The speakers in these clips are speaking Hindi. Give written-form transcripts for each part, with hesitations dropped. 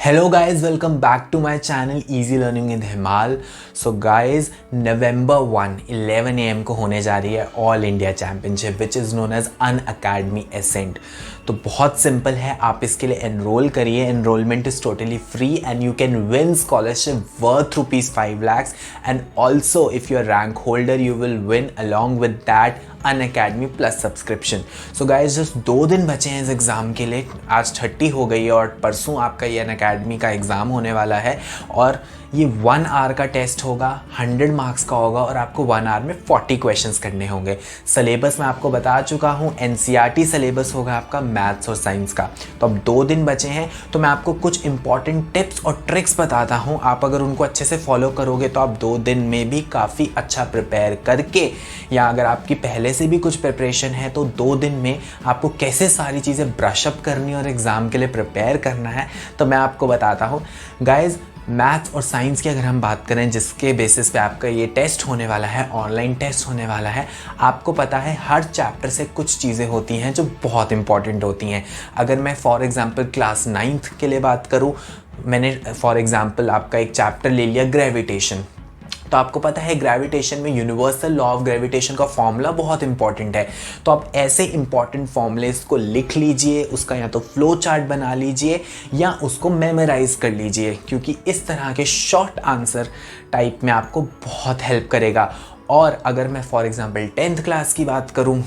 Hello guys, welcome back to my channel Easy Learning with Himal. So guys, November 1, 11 AM को होने जा रही है all India championship which is known as Unacademy Ascent. तो बहुत सिंपल है, आप इसके लिए एनरोल करिए। Enrolment is totally free and you can win scholarship worth ₹5 lakhs and also if you are rank holder you will win along with that Unacademy plus subscription. So guys just 2 दिन बचे हैं इस एग्ज़ाम के लिए। आज 30 हो गई है और परसों आपका ये अनअकैडमी का एग्ज़ाम होने वाला है और ये 1 आवर का टेस्ट होगा, 100 मार्क्स का होगा और आपको 1 आवर में 40 क्वेश्चंस करने होंगे। सिलेबस मैं आपको बता चुका हूँ, NCERT सिलेबस होगा आपका मैथ्स और साइंस का। तो अब 2 दिन बचे हैं तो मैं आपको कुछ इंपॉर्टेंट टिप्स और ट्रिक्स बताता हूँ। आप अगर उनको अच्छे से फॉलो करोगे तो आप 2 दिन में भी काफ़ी अच्छा प्रिपेयर करके, या अगर आपकी पहले से भी कुछ प्रिपरेशन है तो 2 दिन में आपको कैसे सारी चीज़ें ब्रशअप करनी और एग्ज़ाम के लिए प्रिपेयर करना है तो मैं आपको बताता हूँ। गाइज मैथ्स और साइंस की अगर हम बात करें जिसके बेसिस पे आपका ये टेस्ट होने वाला है, ऑनलाइन टेस्ट होने वाला है, आपको पता है हर चैप्टर से कुछ चीज़ें होती हैं जो बहुत इंपॉर्टेंट होती हैं। अगर मैं फॉर एग्जांपल क्लास 9th के लिए बात करूँ, मैंने फॉर एग्जांपल आपका एक चैप्टर ले लिया ग्रेविटेशन। तो आपको पता है ग्रेविटेशन में यूनिवर्सल लॉ ऑफ ग्रेविटेशन का फॉर्मूला बहुत इंपॉर्टेंट है। तो आप ऐसे इंपॉर्टेंट फॉर्मूलेस को लिख लीजिए, उसका या तो फ्लो चार्ट बना लीजिए या उसको मेमोराइज कर लीजिए, क्योंकि इस तरह के शॉर्ट आंसर टाइप में आपको बहुत हेल्प करेगा। और अगर मैं फॉर एग्जांपल 10th क्लास की बात करूं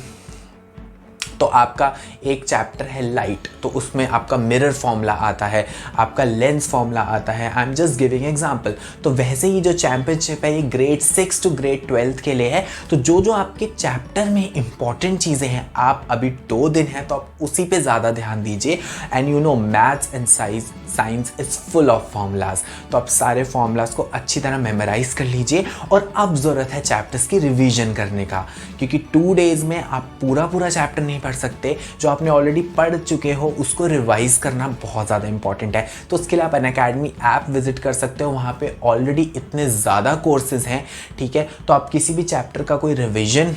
तो आपका एक चैप्टर है लाइट, तो उसमें आपका मिरर फॉर्मूला आता है, आपका लेंस फॉर्मूला आता है। I am just giving example. तो वैसे ही जो चैम्पियनशिप है ये ग्रेड 6 टू ग्रेड 12 के लिए है। तो जो जो आपके चैप्टर में इंपॉर्टेंट चीज़ें हैं, आप अभी 2 दिन हैं तो आप उसी पे ज़्यादा ध्यान दीजिए। And you know maths and science is full of formulas. तो आप सारे फॉर्मूलाज को अच्छी तरह मेमोराइज कर लीजिए और अब ज़रूरत है चैप्टर्स की रिवीजन करने का, क्योंकि 2 डेज़ में आप पूरा चैप्टर नहीं पढ़ सकते। जो आपने ऑलरेडी पढ़ चुके हो उसको रिवाइज करना बहुत ज़्यादा इंपॉर्टेंट है। तो उसके लिए आप अनअकैडमी ऐप विजिट कर सकते हो, वहाँ पे ऑलरेडी इतने ज़्यादा कोर्सेज हैं, ठीक है। तो आप किसी भी चैप्टर का कोई रिवीजन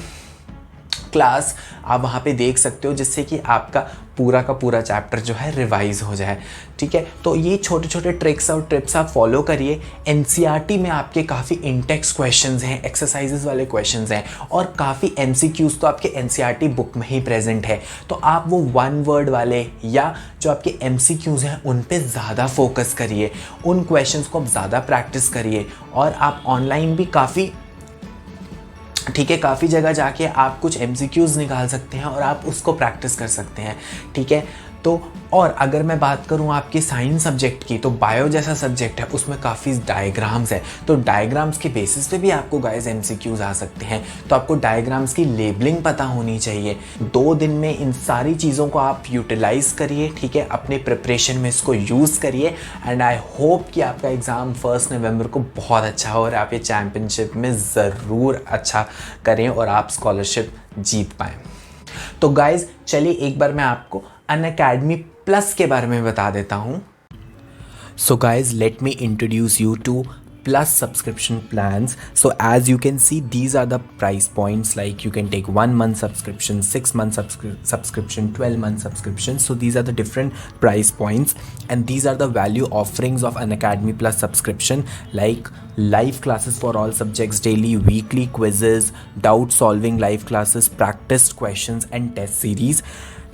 क्लास आप वहाँ पे देख सकते हो, जिससे कि आपका पूरा का पूरा चैप्टर जो है रिवाइज हो जाए, ठीक है। तो ये छोटे छोटे ट्रिक्स और टिप्स आप फॉलो करिए। NCERT में आपके काफ़ी इंटेक्स क्वेश्चंस हैं, एक्सरसाइजेस वाले क्वेश्चंस हैं और काफ़ी MCQs तो आपके NCERT बुक में ही प्रेजेंट है। तो आप वो 1 वर्ड वाले या जो आपके MCQs हैं उन पे ज़्यादा फोकस करिए, उन क्वेश्चंस को आप ज़्यादा प्रैक्टिस करिए। और आप ऑनलाइन भी काफ़ी, ठीक है, काफ़ी जगह जाके आप कुछ MCQs निकाल सकते हैं और आप उसको प्रैक्टिस कर सकते हैं, ठीक है। तो और अगर मैं बात करूं आपके साइंस सब्जेक्ट की, तो बायो जैसा सब्जेक्ट है उसमें काफ़ी डायग्राम्स है। तो डायग्राम्स के बेसिस पे भी आपको गाइस MCQs आ सकते हैं। तो आपको डायग्राम्स की लेबलिंग पता होनी चाहिए। 2 दिन में इन सारी चीज़ों को आप यूटिलाइज़ करिए, ठीक है, अपने प्रिपरेशन में इसको यूज़ करिए। एंड आई होप कि आपका एग्ज़ाम 1 नवंबर को बहुत अच्छा हो और आप ये चैम्पियनशिप में ज़रूर अच्छा करें और आप स्कॉलरशिप जीत पाएँ। तो गाइज चलिए एक बार मैं आपको अनअकैडमी प्लस के बारे में बता देता हूँ। So guys, let me introduce you to plus subscription plans. So as you can see, these are the price points, like you can take 1 month subscription, 6 month subscription, 12 month subscription. So these are the different price points and these are the value offerings of Unacademy Plus subscription, like live classes for all subjects daily, weekly quizzes, doubt solving live classes, practiced questions and test series.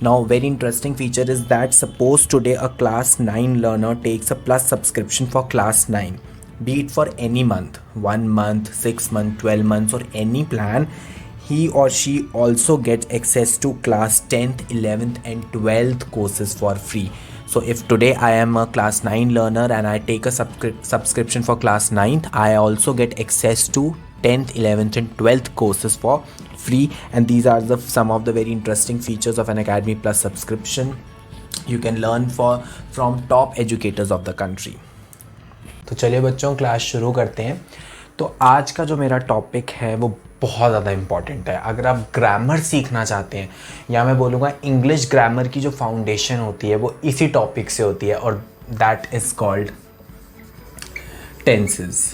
Now very interesting feature is that suppose today a class 9 learner takes a plus subscription for class 9, be it for any month, 1 month, 6 months, 12 months or any plan, he or she also gets access to class 10th, 11th and 12th courses for free. So if today I am a class 9 learner and I take a subscription for class 9th, I also get access to 10th, 11th and 12th courses for free. And these are some of the very interesting features of Unacademy Plus subscription. You can learn from top educators of the country. तो चलिए बच्चों क्लास शुरू करते हैं। तो आज का जो मेरा टॉपिक है वो बहुत ज़्यादा इम्पॉर्टेंट है। अगर आप ग्रामर सीखना चाहते हैं, या मैं बोलूँगा इंग्लिश ग्रामर की जो फाउंडेशन होती है वो इसी टॉपिक से होती है और दैट इज़ कॉल्ड टेंसेस।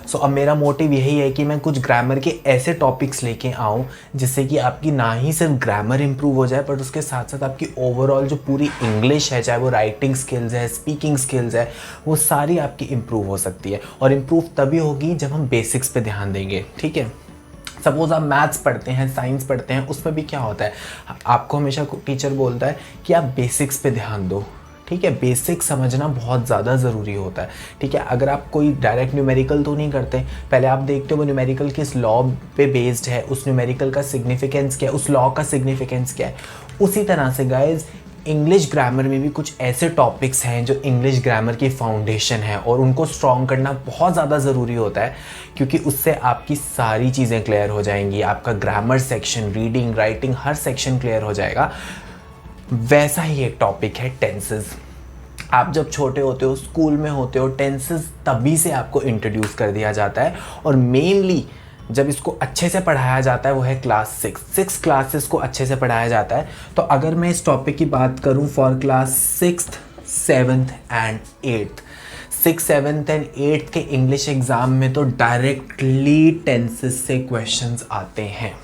सो अब मेरा मोटिव यही है कि मैं कुछ ग्रामर के ऐसे टॉपिक्स लेके आऊँ जिससे कि आपकी ना ही सिर्फ ग्रामर इंप्रूव हो जाए बट उसके साथ साथ आपकी ओवरऑल जो पूरी इंग्लिश है, चाहे वो राइटिंग स्किल्स है, स्पीकिंग स्किल्स है, वो सारी आपकी इंप्रूव हो सकती है। और इंप्रूव तभी होगी जब हम बेसिक्स पे ध्यान देंगे, ठीक है। सपोज आप मैथ्स पढ़ते हैं, साइंस पढ़ते हैं, उसमें भी क्या होता है, आपको हमेशा टीचर बोलता है कि आप बेसिक्स पे ध्यान दो, ठीक है। बेसिक समझना बहुत ज़्यादा ज़रूरी होता है, ठीक है। अगर आप कोई डायरेक्ट न्यूमेरिकल तो नहीं करते, पहले आप देखते हो वो न्यूमेरिकल किस लॉ पे बेस्ड है, उस न्यूमेरिकल का सिग्निफिकेंस क्या है, उस लॉ का सिग्निफिकेंस क्या है। उसी तरह से गाइज इंग्लिश ग्रामर में भी कुछ ऐसे टॉपिक्स हैं जो इंग्लिश ग्रामर की फाउंडेशन है और उनको स्ट्रॉन्ग करना बहुत ज़्यादा ज़रूरी होता है, क्योंकि उससे आपकी सारी चीज़ें क्लियर हो जाएंगी। आपका ग्रामर सेक्शन, रीडिंग, राइटिंग, हर सेक्शन क्लियर हो जाएगा। वैसा ही एक टॉपिक है टेंसेस। आप जब छोटे होते हो, स्कूल में होते हो, टेंसेस तभी से आपको इंट्रोड्यूस कर दिया जाता है और मेनली जब इसको अच्छे से पढ़ाया जाता है वो है क्लास 6 क्लासेस को अच्छे से पढ़ाया जाता है। तो अगर मैं इस टॉपिक की बात करूं for class 6th 7th and 8th, 6th 7th and 8th के इंग्लिश एग्ज़ाम में तो डायरेक्टली टेंसेस से क्वेश्चंस आते हैं,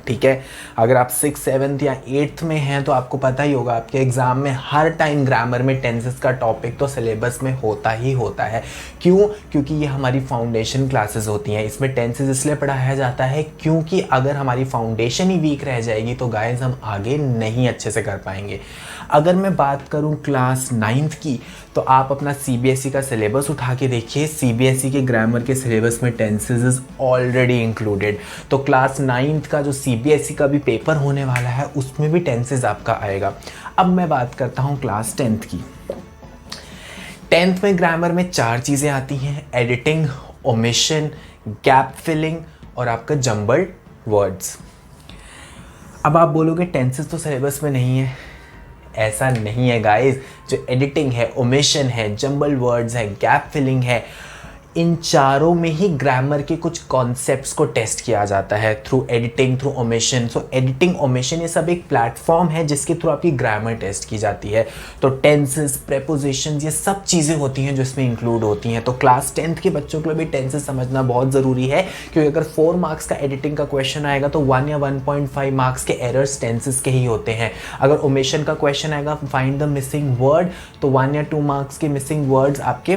ठीक है। अगर आप 6th 7th या 8th में हैं तो आपको पता ही होगा आपके एग्ज़ाम में हर टाइम ग्रामर में टेंसेस का टॉपिक तो सिलेबस में होता ही होता है। क्यों? क्योंकि ये हमारी फाउंडेशन क्लासेस होती हैं। इसमें टेंसेस इसलिए पढ़ाया जाता है क्योंकि अगर हमारी फाउंडेशन ही वीक रह जाएगी तो गाइस हम आगे नहीं अच्छे से कर पाएंगे। अगर मैं बात करूं क्लास 9th की तो आप अपना CBSE का सिलेबस उठा के देखिए, CBSE के ग्रामर के सिलेबस में टेंसेस इज ऑलरेडी इंक्लूडेड। तो क्लास 9th का जो CBSE का भी पेपर होने वाला है उसमें भी टेंसेस आपका आएगा। अब मैं बात करता हूं क्लास 10th की। 10th में ग्रामर में 4 चीज़ें आती हैं, एडिटिंग, ओमिशन, गैप फिलिंग और आपका जम्बल्ड वर्ड्स। अब आप बोलोगे टेंसेस तो सिलेबस में नहीं है, ऐसा नहीं है गाइस। जो एडिटिंग है, ओमिशन है, जम्बल वर्ड्स है, गैप फिलिंग है, इन चारों में ही ग्रामर के कुछ कॉन्सेप्ट्स को टेस्ट किया जाता है थ्रू एडिटिंग, थ्रू ओमिशन। सो एडिटिंग, ओमिशन ये सब एक प्लेटफॉर्म है जिसके थ्रू आपकी ग्रामर टेस्ट की जाती है। तो टेंसेस, प्रेपोजिशंस, ये सब चीज़ें होती हैं जो इसमें इंक्लूड होती हैं। तो क्लास 10th के बच्चों के लिए भी टेंसेस समझना बहुत ज़रूरी है, क्योंकि अगर 4 मार्क्स का एडिटिंग का क्वेश्चन आएगा तो 1 या 1.5 मार्क्स के एरर्स टेंसेस के ही होते हैं। अगर ओमिशन का क्वेश्चन आएगा, फाइंड द मिसिंग वर्ड, तो 1 या 2 मार्क्स के मिसिंग वर्ड्स आपके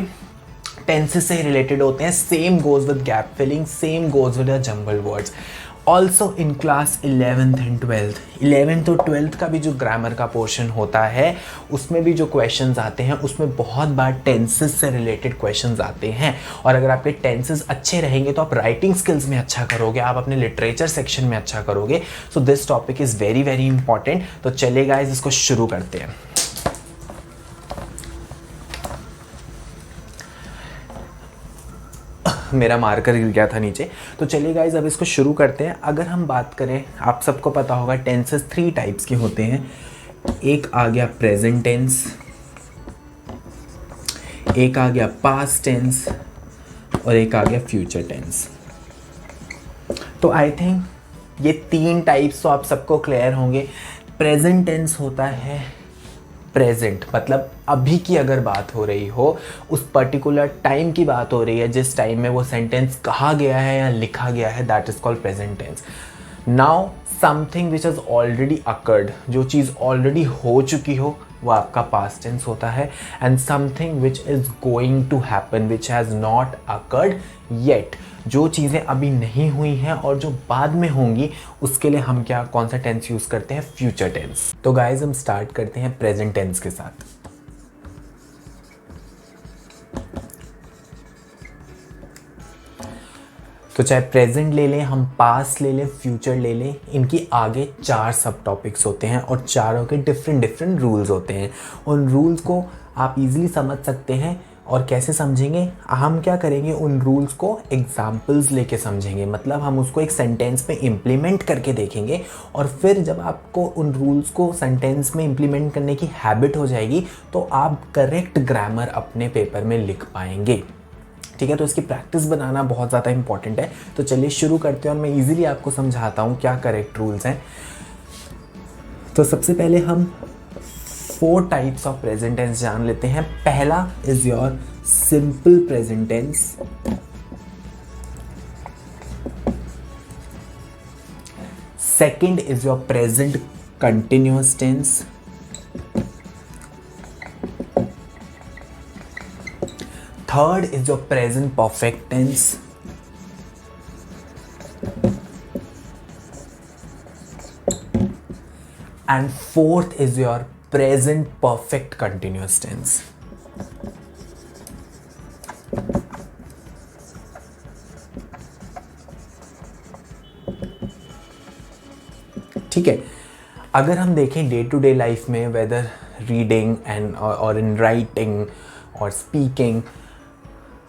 टेंसेस से रिलेटेड होते हैं। Same goes with gap filling, same goes with jumbled words. Also in class 11th and 12th, 11th और 12th का भी जो ग्रामर का पोर्शन होता है उसमें भी जो क्वेश्चंस आते हैं उसमें बहुत बार टेंसेस से रिलेटेड क्वेश्चंस आते हैं। और अगर आपके टेंसेस अच्छे रहेंगे तो आप राइटिंग स्किल्स में अच्छा करोगे, आप अपने लिटरेचर सेक्शन में अच्छा करोगे। So this topic is very very important. तो चलिए गाइस इसको शुरू करते हैं। मेरा मार्कर गिर गया था नीचे। तो चलिए गाइज अब इसको शुरू करते हैं। अगर हम बात करें, आप सबको पता होगा टेंसेस 3 टाइप्स के होते हैं। एक आ गया प्रेजेंट टेंस, एक आ गया पास्ट टेंस और एक आ गया फ्यूचर टेंस। तो आई थिंक ये 3 टाइप्स तो आप सबको क्लियर होंगे। प्रेजेंट टेंस होता है प्रेजेंट, मतलब अभी की अगर बात हो रही हो, उस पर्टिकुलर टाइम की बात हो रही है जिस टाइम में वो सेंटेंस कहा गया है या लिखा गया है, that is called present tense. Now something which has already occurred, जो चीज़ ऑलरेडी हो चुकी हो वो आपका पास्ट टेंस होता है। And something which is going to happen which has not occurred yet, जो चीज़ें अभी नहीं हुई हैं और जो बाद में होंगी उसके लिए हम क्या, कौन सा टेंस यूज़ करते हैं, फ्यूचर टेंस। तो गाइज हम स्टार्ट करते हैं प्रेजेंट टेंस के साथ। तो चाहे प्रेजेंट ले लें, हम पास्ट ले लें, फ्यूचर ले लें, इनकी आगे 4 सब टॉपिक्स होते हैं और चारों के डिफरेंट डिफरेंट रूल्स होते हैं। उन रूल्स को आप इजीली समझ सकते हैं। और कैसे समझेंगे, हम क्या करेंगे, उन रूल्स को एग्जाम्पल्स लेके समझेंगे। मतलब हम उसको एक सेंटेंस में इम्प्लीमेंट करके देखेंगे और फिर जब आपको उन रूल्स को सेंटेंस में इम्प्लीमेंट करने की हैबिट हो जाएगी तो आप करेक्ट ग्रामर अपने पेपर में लिख पाएंगे। ठीक है, तो इसकी प्रैक्टिस बनाना बहुत ज़्यादा इंपॉर्टेंट है। तो चलिए शुरू करते हैं और मैं इजीली आपको समझाता हूँ क्या करेक्ट रूल्स हैं। तो सबसे पहले हम 4 टाइप्स ऑफ प्रेजेंट टेंस जान लेते हैं। पहला is your simple present tense, Second is your present continuous tense. Third is your present perfect tense. And fourth is your present perfect continuous tense. ठीक है, अगर हम देखें डे टू डे लाइफ में, वेदर रीडिंग एंड और इन राइटिंग और स्पीकिंग,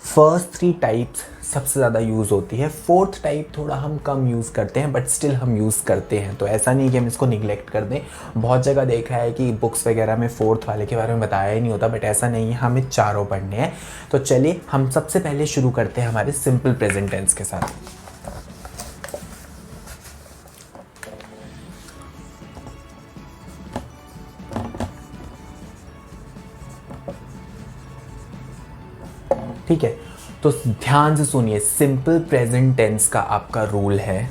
फर्स्ट 3 टाइप्स सबसे ज़्यादा यूज़ होती है. फोर्थ टाइप थोड़ा हम कम यूज़ करते हैं, बट स्टिल हम यूज़ करते हैं. तो ऐसा नहीं कि हम इसको निगलेक्ट कर दें. बहुत जगह देखा है कि बुक्स वगैरह में फोर्थ वाले के बारे में बताया ही नहीं होता, बट ऐसा नहीं है, हमें चारों पढ़ने हैं. तो चलिए हम सबसे पहले शुरू करते हैं हमारे सिंपल प्रेजेंट टेंस के साथ. ठीक है, तो ध्यान से सुनिए. सिंपल प्रेजेंट टेंस का आपका रूल है,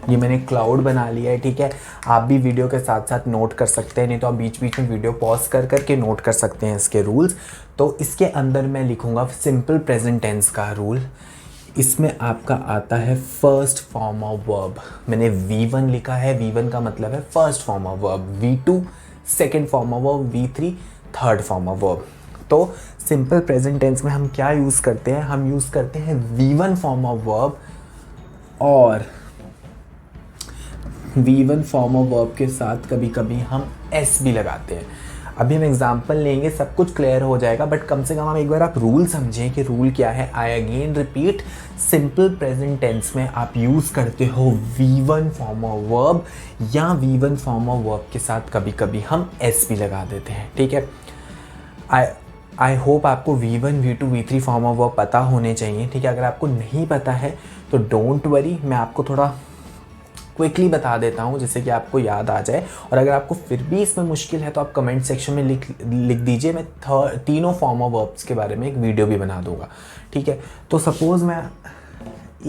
ये मैंने क्लाउड बना लिया है. ठीक है, आप भी वीडियो के साथ साथ नोट कर सकते हैं, नहीं तो आप बीच बीच में वीडियो पॉज कर करके नोट कर सकते हैं इसके रूल्स. तो इसके अंदर मैं लिखूंगा सिंपल प्रेजेंट टेंस का रूल. इसमें आपका आता है फर्स्ट फॉर्म ऑफ वर्ब. मैंने V1 लिखा है. V1 का मतलब है first form of verb. V2 second form of verb. V3 third form of verb. तो सिंपल प्रेजेंट टेंस में हम क्या यूज़ करते हैं? हम यूज़ करते हैं V1 फॉर्म ऑफ वर्ब, और V1 फॉर्म ऑफ वर्ब के साथ कभी कभी हम S भी लगाते हैं. अभी हम एग्जांपल लेंगे, सब कुछ क्लियर हो जाएगा, बट कम से कम हम एक बार आप रूल समझें कि रूल क्या है. I again repeat, simple present tense में आप यूज़ करते हो V1 फॉर्म ऑफ वर्ब, या V1 फॉर्म ऑफ वर्ब के साथ कभी कभी हम S भी लगा देते हैं. ठीक है, आई होप आपको V1, V2, V3 form of verb पता होने चाहिए. ठीक है, अगर आपको नहीं पता है तो डोंट वरी, मैं आपको थोड़ा क्विकली बता देता हूँ जिससे कि आपको याद आ जाए. और अगर आपको फिर भी इसमें मुश्किल है तो आप कमेंट सेक्शन में लिख दीजिए. मैं तीनों फॉर्म ऑफ वर्ब्स के बारे में एक वीडियो भी बना दूंगा. ठीक है, तो सपोज़ मैं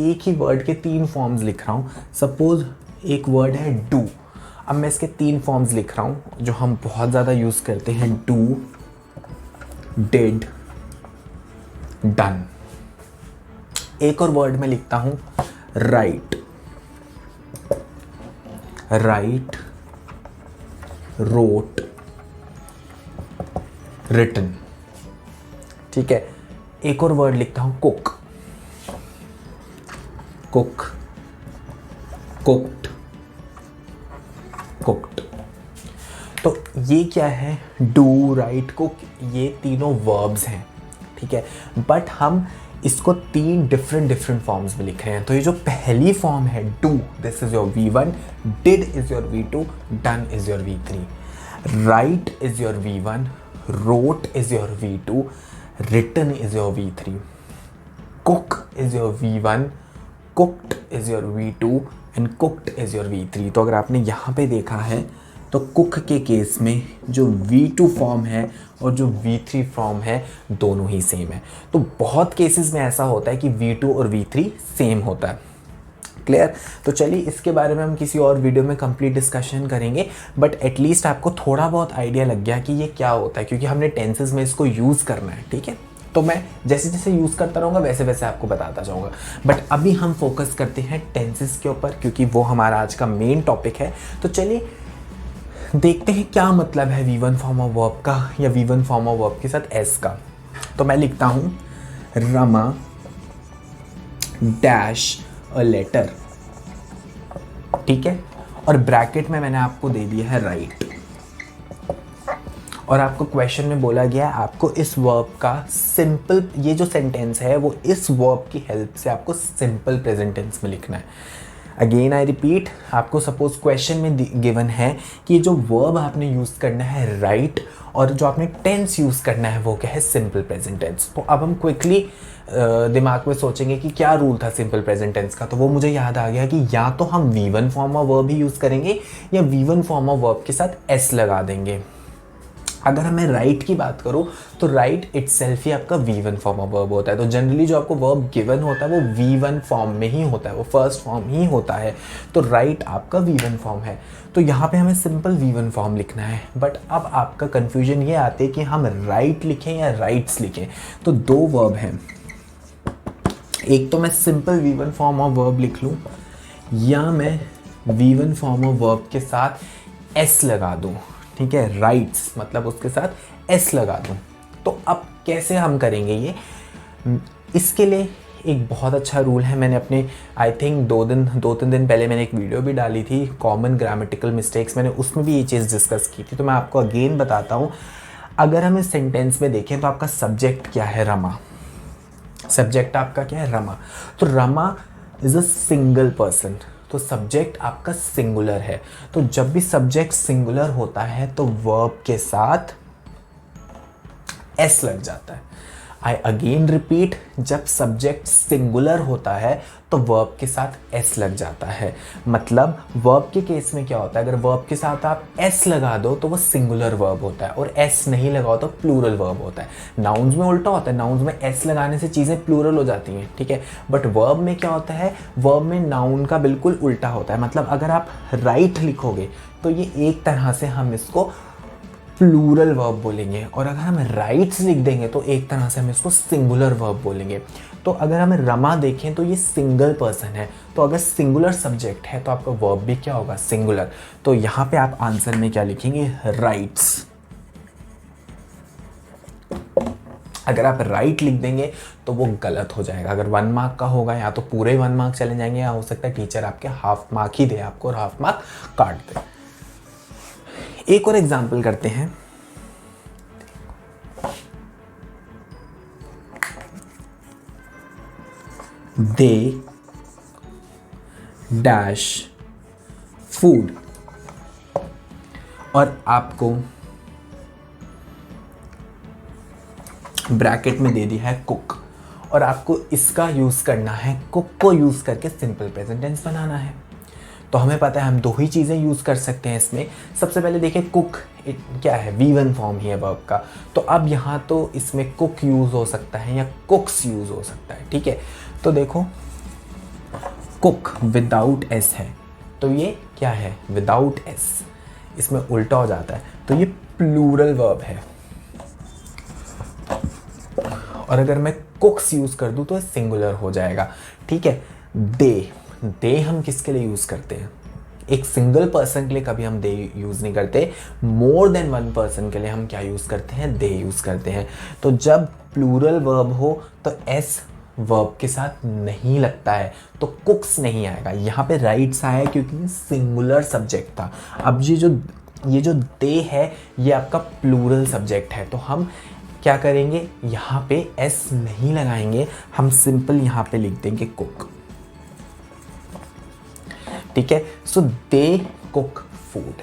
एक ही वर्ड के 3 फॉर्म्स लिख रहा हूँ. सपोज़ एक वर्ड है डू. अब मैं इसके 3 फॉर्म्स लिख रहा हूँ जो हम बहुत ज़्यादा यूज़ करते हैं. Do, did, done. एक और वर्ड में लिखता हूं राइट. Right, road, written. ठीक है, एक और वर्ड लिखता हूं कुक. Cook, cooked, cooked. तो ये क्या है? डू, राइट, कुक, ये तीनों वर्ब्स हैं. ठीक है, बट हम इसको 3 डिफरेंट फॉर्म्स में लिख रहे हैं. तो ये जो पहली फॉर्म है do, this is your V1, did is your V2, done is your V3, write is your V1, wrote is your V2, written is your V3, cook is your V1, cooked is your V2 and cooked is your V3. तो अगर आपने यहाँ पे देखा है तो कुक के केस में जो V2 फॉर्म है और जो V3 फॉर्म है दोनों ही सेम है. तो बहुत केसेस में ऐसा होता है कि V2 और V3 सेम होता है. क्लियर? तो चलिए इसके बारे में हम किसी और वीडियो में कंप्लीट डिस्कशन करेंगे, बट एटलीस्ट आपको थोड़ा बहुत आइडिया लग गया कि ये क्या होता है, क्योंकि हमने टेंसेस में इसको यूज़ करना है. ठीक है, तो मैं जैसे जैसे यूज़ करता रहूँगा वैसे वैसे आपको बताता जाऊँगा. बट अभी हम फोकस करते हैं टेंसेस के ऊपर, क्योंकि वो हमारा आज का मेन टॉपिक है. तो चलिए देखते हैं क्या मतलब है V1 फॉर्म ऑफ वर्ब का या V1 फॉर्म ऑफ वर्ब के साथ S का. तो मैं लिखता हूं रमा डैश अ लेटर. ठीक है, और ब्रैकेट में मैंने आपको दे दिया है राइट. और आपको क्वेश्चन में बोला गया है आपको इस वर्ब का सिंपल, ये जो सेंटेंस है वो इस वर्ब की हेल्प से आपको सिंपल प्रेजेंट टेंस में लिखना है. अगेन आई रिपीट, आपको सपोज क्वेश्चन में गिवन है कि जो वर्ब आपने यूज़ करना है राइट, और जो आपने टेंस यूज़ करना है वो क्या है? Simple present tense. तो अब हम क्विकली दिमाग में सोचेंगे कि क्या रूल था सिंपल प्रेजेंट टेंस का. तो वो मुझे याद आ गया कि या तो हम V1 form of verb he use करेंगे या V1 फॉर्म ऑफ वर्ब के साथ S लगा देंगे. अगर मैं राइट की बात करूँ तो राइट इटसेल्फ ही आपका V1 फॉर्म ऑफ वर्ब होता है। तो जनरली जो आपको वर्ब गिवन होता है वो V1 फॉर्म में ही होता है, वो फर्स्ट फॉर्म ही होता है। तो राइट आपका V1 फॉर्म है। तो यहाँ पे हमें सिंपल V1 फॉर्म लिखना है। बट अब आपका कन्फ्यूजन ये आते हैं कि हम राइट लिखें या राइट्स लिखें। तो दो वर्ब हैं, एक तो मैं simple V1 form of verb लिख लूँ या मैं V1 फॉर्म ऑफ वर्ब के साथ S लगा दूँ। ठीक है, राइट्स मतलब उसके साथ S लगा दूँ। तो अब कैसे हम करेंगे ये, इसके लिए एक बहुत अच्छा रूल है। मैंने अपने आई थिंक 2-3 दिन पहले मैंने एक वीडियो भी डाली थी कॉमन ग्रामेटिकल मिस्टेक्स, मैंने उसमें भी ये चीज़ डिस्कस की थी। तो मैं आपको अगेन बताता हूँ। अगर हम इस सेंटेंस में देखें तो आपका सब्जेक्ट क्या है, रमा। सब्जेक्ट आपका क्या है, रमा। तो Rama is a single person, तो सब्जेक्ट आपका सिंगुलर है। तो जब भी सब्जेक्ट सिंगुलर होता है तो वर्ब के साथ एस लग जाता है। आई अगेन रिपीट, जब सब्जेक्ट सिंगुलर होता है तो वर्ब के साथ एस लग जाता है। मतलब वर्ब के केस में क्या होता है, अगर वर्ब के साथ आप एस लगा दो तो वो सिंगुलर वर्ब होता है, और एस नहीं लगाओ तो प्लूरल वर्ब होता है। नाउन्स में उल्टा होता है, नाउन्स में एस लगाने से चीज़ें प्लूरल हो जाती हैं। ठीक है, बट वर्ब में क्या होता है, वर्ब में नाउन का बिल्कुल उल्टा होता है। मतलब अगर आप राइट लिखोगे तो ये एक तरह से हम इसको प्लूरल वर्ब बोलेंगे, और अगर हम राइट्स लिख देंगे तो एक तरह से हम इसको सिंगुलर वर्ब बोलेंगे। तो अगर हम रमा देखें तो ये सिंगल पर्सन है, तो अगर सिंगुलर सब्जेक्ट है तो आपका वर्ब भी क्या होगा, सिंगुलर। तो यहाँ पे आप आंसर में क्या लिखेंगे, राइट्स। अगर आप राइट लिख देंगे तो वो गलत हो जाएगा। अगर 1 मार्क का होगा या तो पूरे 1 मार्क चले जाएंगे, या हो सकता है टीचर आपके हाफ मार्क ही दे आपको और हाफ मार्क काट दे। एक और एग्जाम्पल करते हैं। दे डैश फूड, और आपको ब्रैकेट में दे दिया है कुक, और आपको इसका यूज करना है, कुक को यूज करके सिंपल प्रेजेंट टेंस बनाना है। तो हमें पता है हम दो ही चीज़ें यूज़ कर सकते हैं इसमें। सबसे पहले देखिए कुक क्या है, V1 फॉर्म ही है वर्ब का। तो अब यहाँ तो इसमें कुक यूज़ हो सकता है या कुक्स यूज़ हो सकता है। ठीक है, तो देखो कुक विदाउट एस है, तो ये क्या है, विदाउट एस, इसमें उल्टा हो जाता है, तो ये प्लूरल वर्ब है। और अगर मैं कुक्स यूज़ कर दूँ तो सिंगुलर हो जाएगा। ठीक है, दे हम किसके लिए यूज़ करते हैं, एक सिंगल पर्सन के लिए कभी हम दे यूज़ नहीं करते। मोर देन 1 पर्सन के लिए हम क्या यूज़ करते हैं, दे यूज़ करते हैं। तो जब प्लूरल वर्ब हो तो एस वर्ब के साथ नहीं लगता है, तो कुक्स नहीं आएगा। यहाँ पे राइट्स आया क्योंकि सिंगुलर सब्जेक्ट था। अब ये जो दे है ये आपका प्लूरल सब्जेक्ट है, तो हम क्या करेंगे, यहाँ पे एस नहीं लगाएंगे, हम सिंपल यहाँ पे लिख देंगे कुक। ठीक है, सो दे कुक फूड।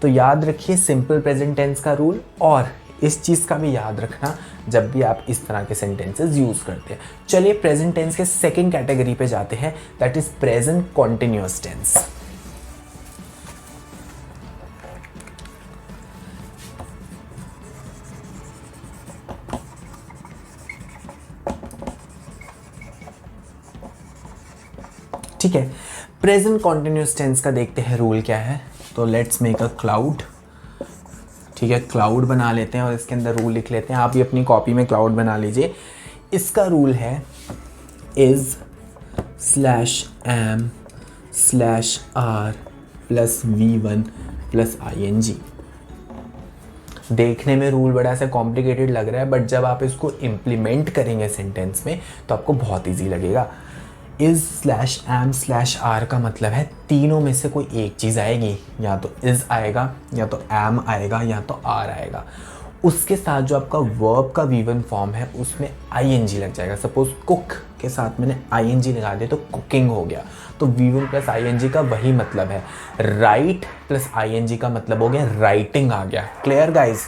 तो याद रखिए सिंपल प्रेजेंट टेंस का रूल, और इस चीज़ का भी याद रखना जब भी आप इस तरह के सेंटेंसेस यूज़ करते हैं। चलिए प्रेजेंट टेंस के सेकंड कैटेगरी पे जाते हैं, that is present continuous tense. ठीक है, प्रेजेंट कॉन्टिन्यूअस टेंस का देखते हैं रूल क्या है। तो लेट्स मेक अ क्लाउड। ठीक है, क्लाउड बना लेते हैं और इसके अंदर रूल लिख लेते हैं। आप भी अपनी कॉपी में क्लाउड बना लीजिए। इसका रूल है is /am /r plus V1 plus ING। देखने में रूल बड़ा सा कॉम्प्लिकेटेड लग रहा है, बट जब आप इसको इम्प्लीमेंट करेंगे सेंटेंस में तो आपको बहुत ईजी लगेगा। इज /am /r का मतलब है तीनों में से कोई एक चीज़ आएगी, या तो इज आएगा, या तो am आएगा, या तो r आएगा। उसके साथ जो आपका वर्ब का V1 फॉर्म है उसमें ING लग जाएगा। सपोज कुक के साथ मैंने ING लगा दिया तो कुकिंग हो गया। तो V1 प्लस ING का वही मतलब है। राइट प्लस ING का मतलब हो गया राइटिंग आ गया। Clear guys?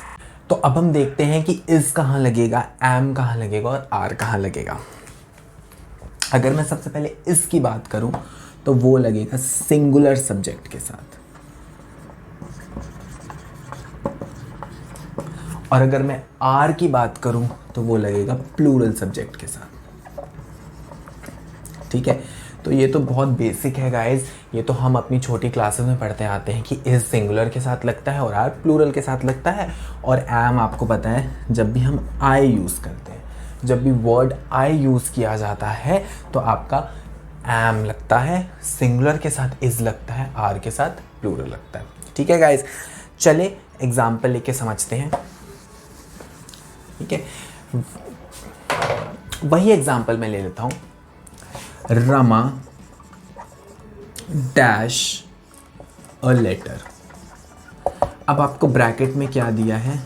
तो अब हम देखते हैं कि इज कहाँ लगेगा, am कहाँ लगेगा और r कहाँ लगेगा। अगर मैं सबसे पहले इसकी बात करूं तो वो लगेगा सिंगुलर सब्जेक्ट के साथ। और अगर मैं आर की बात करूं तो वो लगेगा प्लूरल सब्जेक्ट के साथ। ठीक है, तो ये तो बहुत बेसिक है गाइज, ये तो हम अपनी छोटी क्लासेस में पढ़ते आते हैं कि इज सिंगुलर के साथ लगता है और आर प्लूरल के साथ लगता है। और एम आपको पता है जब भी हम आई यूज़ करते हैं, जब भी वर्ड आई यूज़ किया जाता है तो आपका एम लगता है, सिंगुलर के साथ इज लगता है, आर के साथ प्लूरल लगता है। ठीक है गाइज, चले एग्जाम्पल लेके समझते हैं। ठीक है, वही एग्जाम्पल मैं ले लेता हूँ, रमा डैश अ लेटर। अब आपको ब्रैकेट में क्या दिया है,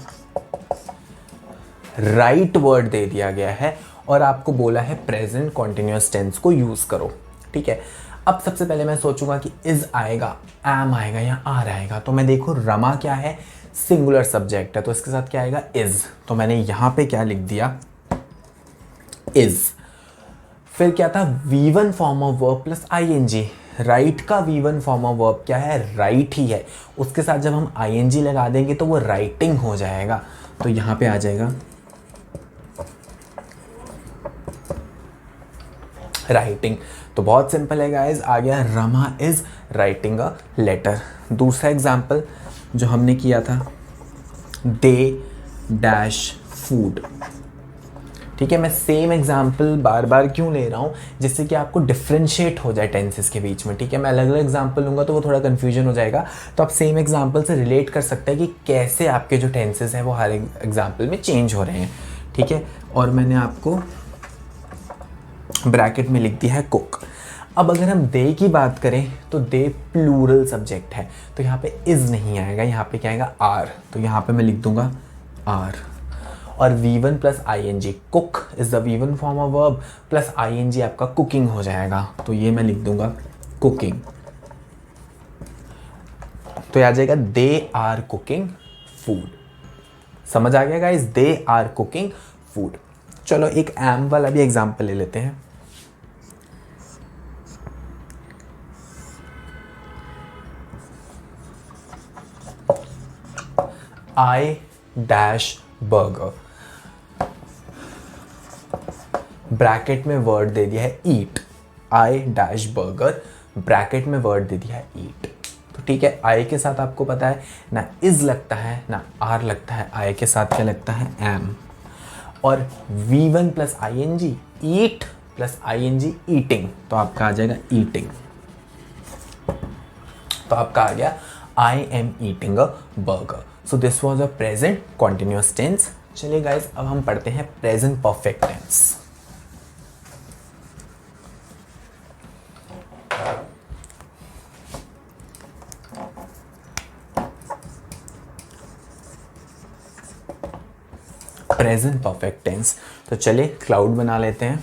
राइट वर्ड दे दिया गया है और आपको बोला है प्रेजेंट कॉन्टिन्यूअस टेंस को यूज करो। ठीक है, अब सबसे पहले मैं सोचूंगा कि इज आएगा, एम आएगा या आर आएगा। तो मैं देखो रमा क्या है, सिंगुलर सब्जेक्ट है, तो इसके साथ क्या आएगा, इज। तो मैंने यहां पे क्या लिख दिया, इज। फिर क्या था, V1 form of verb plus ING। Right का V1 फॉर्म ऑफ वर्ब क्या है, राइट ही है, उसके साथ जब हम ING लगा देंगे तो वो राइटिंग हो जाएगा। तो यहां पे आ जाएगा राइटिंग। तो बहुत सिंपल है गाइज, आ गया Rama is writing a letter. दूसरा एग्जाम्पल जो हमने किया था, दे डैश फूड। ठीक है, मैं सेम एग्जाम्पल बार बार क्यों ले रहा हूँ, जिससे कि आपको डिफ्रेंशिएट हो जाए टेंसेस के बीच में। ठीक है, मैं अलग अलग एग्जाम्पल लूँगा तो वो थोड़ा कन्फ्यूजन हो जाएगा, तो आप सेम एग्जाम्पल से रिलेट कर सकते हैं कि कैसे आपके जो टेंसेस हैं वो हर एग्जाम्पल में चेंज हो रहे हैं। ठीक है, और मैंने आपको ब्रैकेट में लिख दिया है कुक। अब अगर हम दे की बात करें तो दे प्लूरल सब्जेक्ट है, तो यहाँ पे इज नहीं आएगा, यहाँ पे क्या आएगा, आर। तो यहाँ पे मैं लिख दूंगा आर। और V1 plus ING, cook is the V1 form of verb plus ING आपका कुकिंग हो जाएगा, तो ये मैं लिख दूंगा कुकिंग। तो आ जाएगा दे आर कुकिंग फूड। समझ आ गया guys, they are cooking food. चलो एक एम वाला भी एग्जांपल ले लेते हैं। आई डैश बर्गर, ब्रैकेट में वर्ड दे दिया है eat. I dash burger, bracket में वर्ड दे दिया है ईट। तो ठीक है, आई के साथ आपको पता है ना इज लगता है ना आर लगता है, आई के साथ क्या लगता है, एम। और V1 plus ING, eat plus ING eating, तो आपका आ जाएगा ईटिंग। तो आपका आ गया I am eating a burger. So this was a present continuous tense. चलिए गाइज, अब हम पढ़ते हैं present perfect tense. Present perfect tense, तो चलिए क्लाउड बना लेते हैं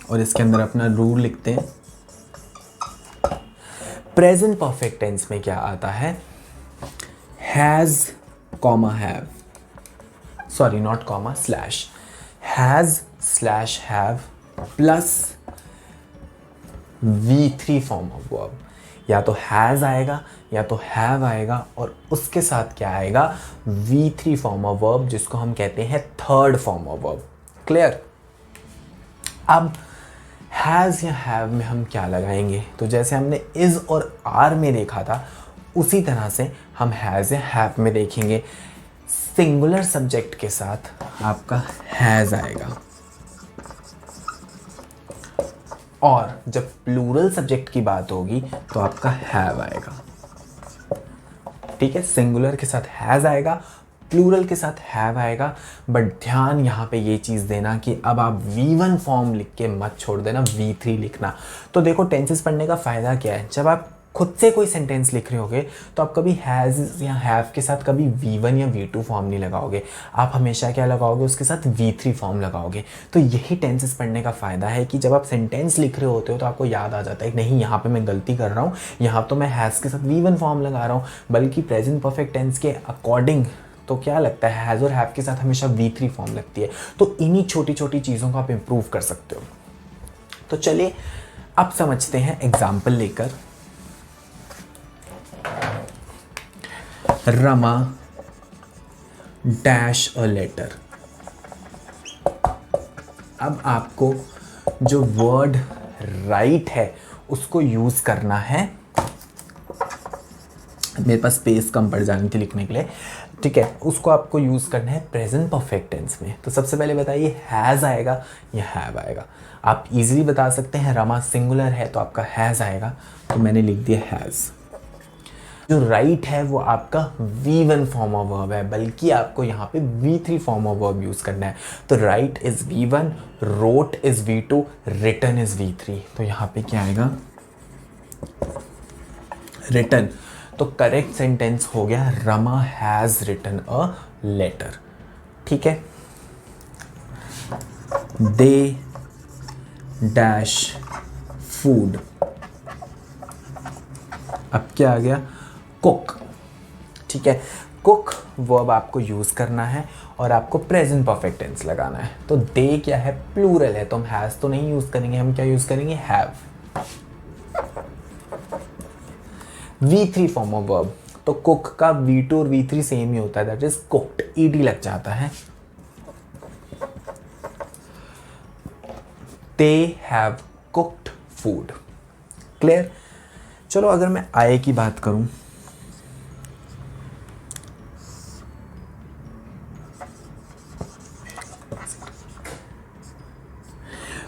और इसके अंदर अपना रूल लिखते हैं। प्रेजेंट परफेक्ट टेंस में क्या आता है, has comma have, sorry not comma, slash, has slash have plus V3 form of verb. या तो हैज आएगा या तो हैव आएगा और उसके साथ क्या आएगा, V3 फॉर्म ऑफ वर्ब, जिसको हम कहते हैं third form of verb. Clear. अब हैज या हैव में हम क्या लगाएंगे, तो जैसे हमने इज और आर में देखा था उसी तरह से हम हैज या हैव में देखेंगे। सिंगुलर सब्जेक्ट के साथ आपका हैज आएगा और जब प्लूरल सब्जेक्ट की बात होगी तो आपका हैव आएगा। ठीक है, सिंगुलर के साथ हैज आएगा, प्लूरल के साथ हैव आएगा। बट ध्यान यहाँ पे ये चीज़ देना कि अब आप V1 फॉर्म लिख के मत छोड़ देना, V3 लिखना। तो देखो टेंसेस पढ़ने का फ़ायदा क्या है, जब आप खुद से कोई सेंटेंस लिख रहे होगे तो आप कभी हैज़ या हैव के साथ कभी V1 या V2 फॉर्म नहीं लगाओगे, आप हमेशा क्या लगाओगे, उसके साथ V3 फॉर्म लगाओगे। तो यही टेंसेस पढ़ने का फ़ायदा है कि जब आप सेंटेंस लिख रहे होते हो तो आपको याद आ जाता है कि नहीं यहाँ पे मैं गलती कर रहा हूँ, यहाँ तो मैं हैज़ के साथ V1 फॉर्म लगा रहा हूँ, बल्कि प्रेजेंट परफेक्ट टेंस के अकॉर्डिंग तो क्या लगता है, हैज़ और हैव के साथ हमेशा V3 फॉर्म लगती है। तो इन्हीं छोटी छोटी चीज़ों को आप इम्प्रूव कर सकते हो। तो चलिए अब समझते हैं एग्जाम्पल लेकर। Rama dash a letter. अब आपको जो वर्ड राइट है उसको यूज करना है। मेरे पास स्पेस कम पड़ जानी थी लिखने के लिए, ठीक है। उसको आपको यूज करना है प्रेजेंट परफेक्ट टेंस में। तो सबसे पहले बताइए हैज आएगा या हैव आएगा। आप इजीली बता सकते हैं, रमा सिंगुलर है तो आपका हैज आएगा, तो मैंने लिख दिया हैज। जो राइट है वो आपका V1 फॉर्म ऑफ वर्ब है, बल्कि आपको यहाँ पे V3 form of verb use करना है। तो write is V1, wrote is V2, written is V3। तो यहाँ पे क्या आएगा, रिटन। तो करेक्ट सेंटेंस हो गया Rama has written a letter, ठीक है। They dash food. अब क्या आ गया, कुक, ठीक है। कुक वर्ब आपको यूज करना है और आपको प्रेजेंट परफेक्ट टेंस लगाना है। तो दे क्या है, प्लूरल है, तो हम हैज तो नहीं यूज करेंगे, हम क्या यूज करेंगे, have. V3 form of verb, तो कुक का V2 और V3 सेम ही होता है, दैट इज कुक्ड, ईडी लग जाता है। They have cooked food। Clear. चलो अगर मैं आए की बात करूं,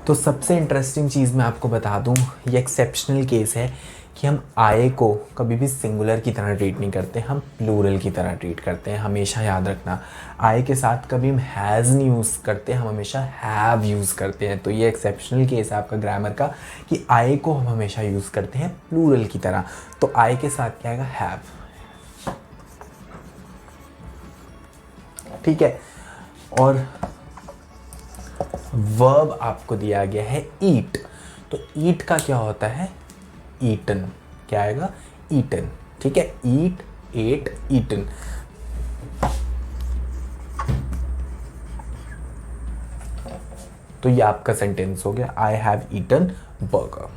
तो सबसे इंटरेस्टिंग चीज़ मैं आपको बता दूं, ये एक्सेप्शनल केस है कि हम आए को कभी भी सिंगुलर की तरह ट्रीट नहीं करते, हम प्लूरल की तरह ट्रीट करते हैं। हमेशा याद रखना, आए के साथ कभी हम हैज़ नहीं यूज़ करते, हम हमेशा हैव यूज़ करते हैं। तो ये एक्सेप्शनल केस है आपका ग्रामर का कि आए को हम हमेशा यूज़ करते हैं प्लूरल की तरह। तो आए के साथ क्या आएगा, हैव, ठीक है। और वर्ब आपको दिया गया है ईट। तो ईट का क्या होता है, ईटन। क्या आएगा, ईटन, ठीक है। Eat, ate, eaten. तो ये आपका सेंटेंस हो गया, I have eaten burger.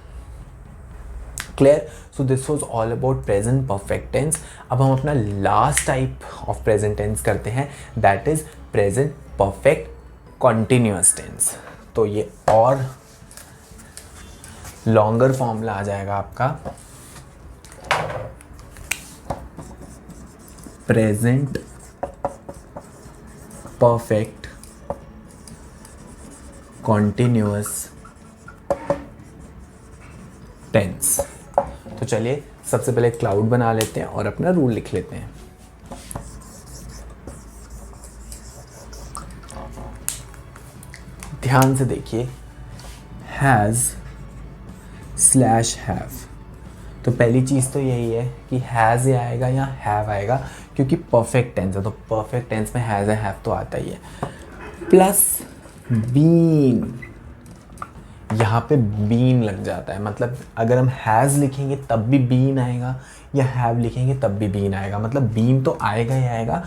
Clear. So this was all about present perfect tense. अब हम अपना last type of present tense करते हैं, that is present perfect continuous tense. तो ये और लॉन्गर फॉर्मूला आ जाएगा आपका, प्रेजेंट परफेक्ट कॉन्टिन्यूअस टेंस। तो चलिए सबसे पहले क्लाउड बना लेते हैं और अपना रूल लिख लेते हैं। ध्यान से देखिए, हैज़ स्लैश हैव। तो पहली चीज़ तो यही है कि हैज़ आएगा या हैव आएगा, क्योंकि परफेक्ट टेंस है, तो परफेक्ट टेंस में हैज़ या हैव तो आता ही है। प्लस बीन, यहाँ पे बीन लग जाता है, मतलब अगर हम हैज़ लिखेंगे तब भी बीन आएगा या हैव लिखेंगे तब भी बीन आएगा, मतलब बीन तो आएगा ही आएगा।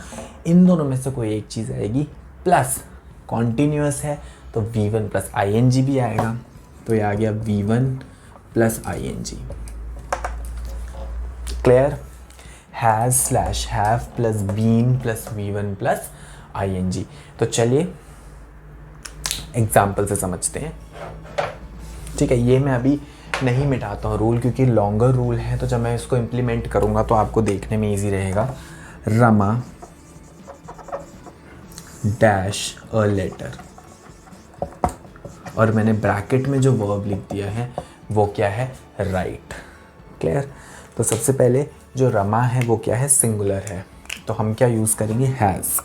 इन दोनों में से कोई एक चीज़ आएगी। प्लस कॉन्टिन्यूअस है तो V1 प्लस ING भी आएगा, तो ये आ गया V1 plus ING। Clear. Has slash have plus been plus V1 plus ING। तो चलिए एग्जाम्पल से समझते हैं, ठीक है। ये मैं अभी नहीं मिटाता हूँ रूल, क्योंकि लॉन्गर रूल है, तो जब मैं इसको इम्प्लीमेंट करूँगा तो आपको देखने में ईजी रहेगा। रमा डैश अ लेटर, और मैंने ब्रैकेट में जो वर्ब लिख दिया है वो क्या है, राइट। क्लियर। तो सबसे पहले जो रमा है वो क्या है, सिंगुलर है, तो हम क्या यूज़ करेंगे, हैज़।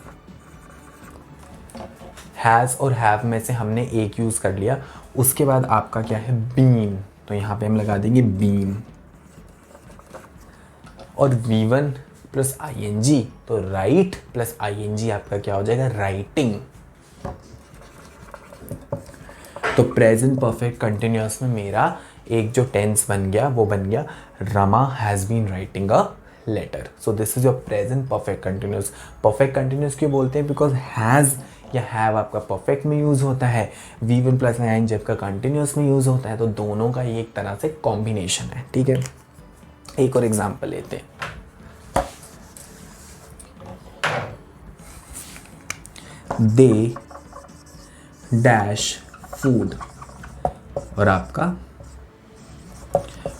हैज़ और हैव में से हमने एक यूज़ कर लिया। उसके बाद आपका क्या है, बीन, तो यहाँ पे हम लगा देंगे बीन। और V1 प्लस ING, तो राइट प्लस ING आपका क्या हो जाएगा, राइटिंग। तो प्रेजेंट परफेक्ट कंटिन्यूअस में मेरा एक जो टेंस बन गया वो बन गया, Rama has been writing a letter. So this is your present perfect continuous. Perfect continuous क्यों बोलते हैं, बिकॉज हैज़ या हैव आपका परफेक्ट में यूज़ होता है, V1 प्लस ING आपका कंटिन्यूअस में यूज़ होता है, तो दोनों का ये एक तरह से कॉम्बिनेशन है, ठीक है। एक और एग्जाम्पल लेते हैं। दे डैश फूड, और आपका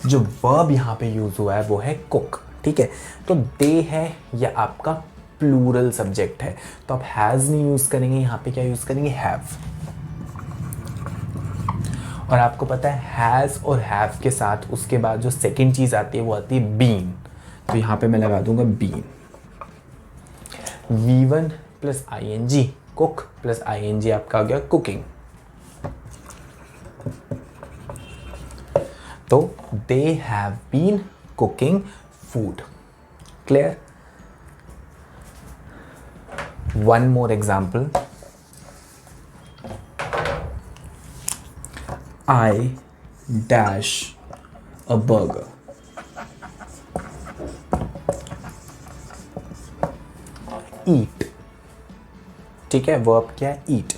जो वर्ब यहाँ पे यूज हुआ है वो है कुक, ठीक है। तो दे है या आपका प्लूरल सब्जेक्ट है, तो आप हैज़ नहीं यूज करेंगे, यहाँ पे क्या यूज करेंगे, हैव। और आपको पता है हैज़ और हैव के साथ उसके बाद जो सेकंड चीज आती है वो आती है बीन, तो यहाँ पे मैं लगा दूंगा been. V1 plus ING, cook plus ING आपका आ गया कुकिंग। तो they have been cooking food. Clear? One more example, I dash a burger. Eat, ठीक है, वर्ब क्या है, ईट।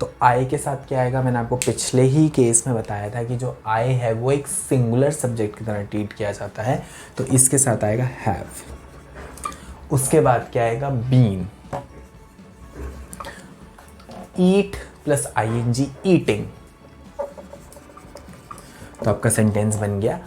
तो आई के साथ क्या आएगा, मैंने आपको पिछले ही केस में बताया था कि जो आई है वो एक सिंगुलर सब्जेक्ट की तरह ट्रीट किया जाता है, तो इसके साथ आएगा हैव। उसके बाद क्या आएगा, been. Eat plus ING, eating, तो आपका सेंटेंस बन गया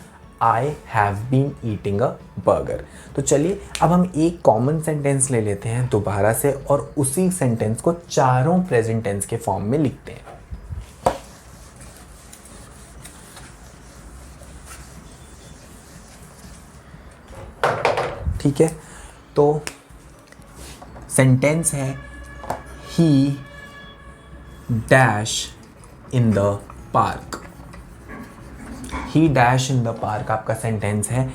I have been eating a burger. तो चलिए अब हम एक कॉमन सेंटेंस ले लेते हैं दोबारा से और उसी सेंटेंस को चारों प्रेजेंट टेंस के फॉर्म में लिखते हैं। ठीक है, तो सेंटेंस है ही dash in the park. He dash in the park आपका सेंटेंस है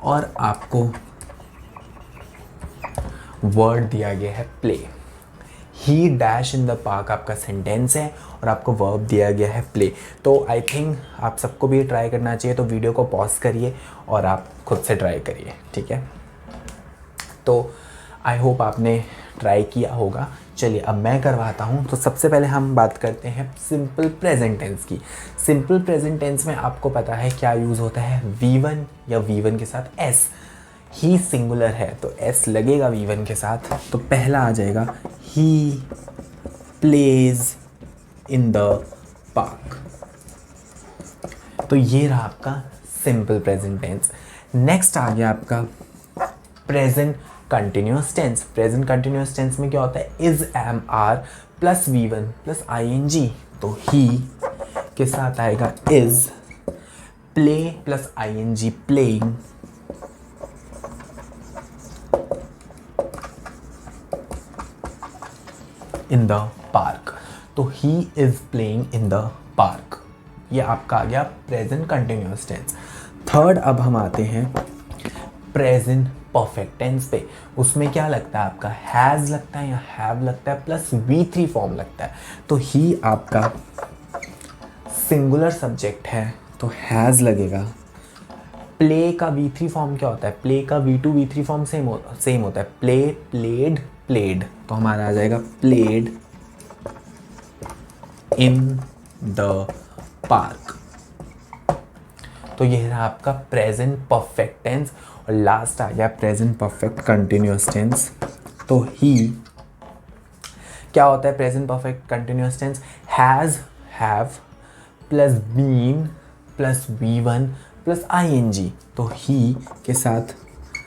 और आपको वर्ड दिया गया है play. He dash in the park आपका सेंटेंस है और आपको वर्ब दिया गया है प्ले। तो आई थिंक आप सबको भी ट्राई करना चाहिए, तो वीडियो को पॉज करिए और आप खुद से ट्राई करिए, ठीक है। तो आई होप आपने ट्राई किया होगा। चलिए अब मैं करवाता हूँ। तो सबसे पहले हम बात करते हैं सिंपल प्रेजेंट टेंस की। सिंपल प्रेजेंट टेंस में आपको पता है क्या यूज़ होता है, V1 या V1 के साथ S। ही सिंगुलर है तो S लगेगा V1 के साथ, तो पहला आ जाएगा he plays in the park. तो ये रहा आपका सिंपल प्रेजेंट टेंस। नेक्स्ट आ गया आपका present continuous tense. Present continuous tense में क्या होता है, is, am, are plus V1 plus ING। तो ही के साथ आएगा is, play plus ING playing, in the park. तो he is playing in the park. ये आपका आ गया प्रेजेंट कंटिन्यूअस टेंस। थर्ड अब हम आते हैं प्रेजेंट परफेक्ट टेंस पे। उसमें क्या लगता है आपका, हैज़ लगता है या हैव लगता है प्लस V3 फॉर्म लगता है। तो ही आपका सिंगुलर सब्जेक्ट है तो हैज़ लगेगा। प्ले का V3 फॉर्म क्या होता है, प्ले का V2 V3 फॉर्म सेम होता है, प्ले, प्लेड, प्लेड। तो हमारा आ जाएगा प्लेड इन द पार्क। तो ये रहा आपका प्रेजेंट परफेक्ट टेंस। और लास्ट आ गया प्रेजेंट परफेक्ट कंटिन्यूअस टेंस। तो ही क्या होता है present perfect continuous tense, has, have plus been plus V1 plus ING। तो ही के साथ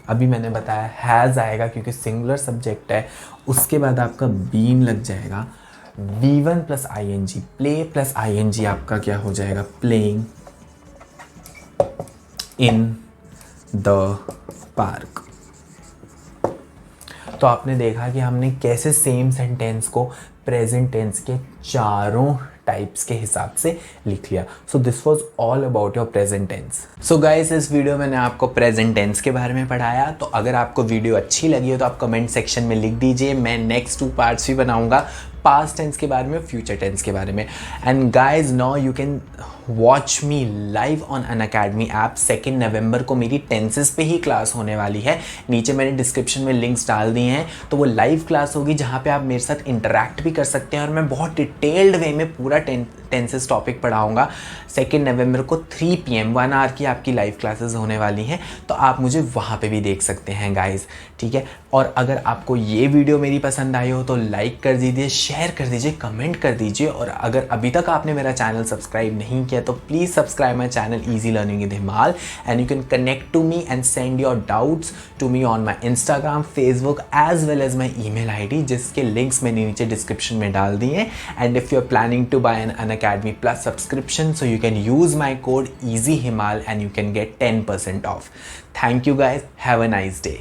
अभी मैंने बताया हैज़ आएगा क्योंकि सिंगुलर सब्जेक्ट है, उसके बाद आपका बीन लग जाएगा, V1 plus ING, play plus ING आपका क्या हो जाएगा, प्लेइंग इन द पार्क। तो आपने देखा कि हमने कैसे सेम सेंटेंस को प्रेजेंट टेंस के चारों टाइप्स के हिसाब से लिख लिया। So this was all about your present tense. So guys, इस वीडियो में मैंने आपको प्रेजेंट टेंस के बारे में पढ़ाया। तो अगर आपको वीडियो अच्छी लगी हो तो आप कमेंट सेक्शन में लिख दीजिए। मैं नेक्स्ट 2 पार्ट्स भी बनाऊंगा, पास्ट टेंस के बारे में, फ्यूचर टेंस के बारे में। And guys, now you can watch me live on Unacademy app. 2 नवंबर को मेरी टेंसेस पे ही क्लास होने वाली है। नीचे मैंने डिस्क्रिप्शन में लिंक्स डाल दिए हैं, तो वो लाइव क्लास होगी जहाँ पे आप मेरे साथ इंटरैक्ट भी कर सकते हैं और मैं बहुत डिटेल्ड वे में पूरा टेंसेस टॉपिक पढ़ाऊँगा। 2 नवंबर को 3 PM 1 आवर की आपकी लाइव क्लासेस होने वाली हैं, तो आप मुझे वहाँ पे भी देख सकते हैं गाइज़, ठीक है। और अगर आपको ये वीडियो मेरी पसंद आई हो तो लाइक कर दीजिए, शेयर कर दीजिए, कमेंट कर दीजिए, और अगर अभी तक आपने मेरा चैनल सब्सक्राइब नहीं किया तो please subscribe my channel easy learning with Himal, and you can connect to me and send your doubts to me on my Instagram, Facebook as well as my email ID, जिसके लिंक्स मैंने नीचे डिस्क्रिप्शन में डाल दिए हैं। And if you are planning to buy an Unacademy plus subscription, so you can use my code EasyHimal and you can get 10% off. Thank you guys. Have a nice day.